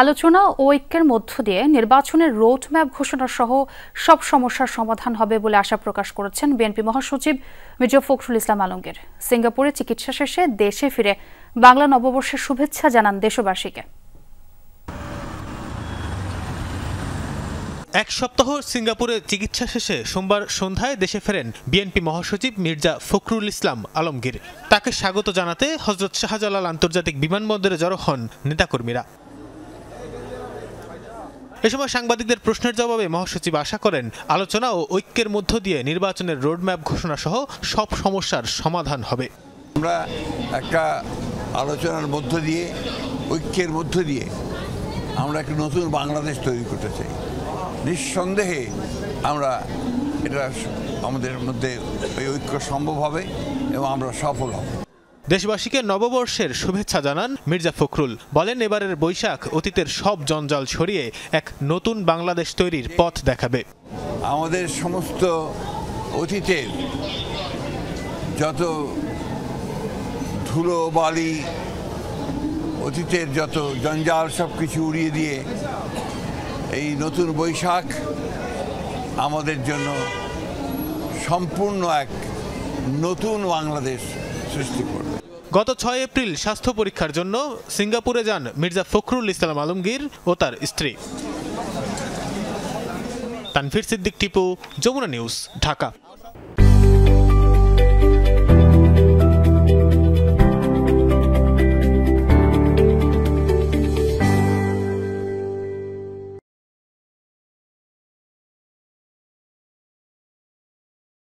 আলোচনা ও ঐক্যের মধ্য দিয়ে নির্বাচনের রোডম্যাপ ঘোষণা সহ সব সমস্যার সমাধান হবে বলে আশা প্রকাশ করেছেন বিএনপি মহাসচিব মির্জা ফখরুল ইসলাম আলমগীর। সিঙ্গাপুরে চিকিৎসা শেষে দেশে ফিরে বাংলা নববর্ষের শুভেচ্ছা জানান দেশবাসীকে। এক সপ্তাহ সিঙ্গাপুরে চিকিৎসা শেষে সোমবার সন্ধ্যায় দেশে ফেরেন বিএনপি মহাসচিব মির্জা ফখরুল ইসলাম আলমগীর। তাকে স্বাগত জানাতে হযরত শাহজালাল আন্তর্জাতিক বিমানবন্দরে জড়ো হন নেতাকর্মীরা। এ সময় সাংবাদিকদের প্রশ্নের জবাবে মহাসচিব আশা করেন আলোচনা ও ঐক্যের মধ্য দিয়ে নির্বাচনের রোডম্যাপ ঘোষণা সহ সব সমস্যার সমাধান হবে। আমরা একটা আলোচনার মধ্য দিয়ে ঐক্যের মধ্য দিয়ে আমরা একটা নতুন বাংলাদেশ তৈরি করতে চাই। নিঃসন্দেহে আমরা এটা আমাদের মধ্যে এই ঐক্য সম্ভব হবে এবং আমরা সফল হব। দেশবাসীকে নববর্ষের শুভেচ্ছা জানান মির্জা ফখরুল। বলেন, এবারের বৈশাখ অতীতের সব জঞ্জাল সরিয়ে এক নতুন বাংলাদেশ তৈরির পথ দেখাবে। আমাদের সমস্ত অতীতের যত ধুলো বালি, অতীতের যত জঞ্জাল সব কিছু উড়িয়ে দিয়ে এই নতুন বৈশাখ আমাদের জন্য সম্পূর্ণ এক নতুন বাংলাদেশ সৃষ্টি করবে। গত 6 এপ্রিল স্বাস্থ্য পরীক্ষার জন্য সিঙ্গাপুরে যান মির্জা ফখরুল ইসলাম আলমগীর ও তার স্ত্রী। তানভীর সিদ্দিক টিপু, যমুনা নিউজ, ঢাকা।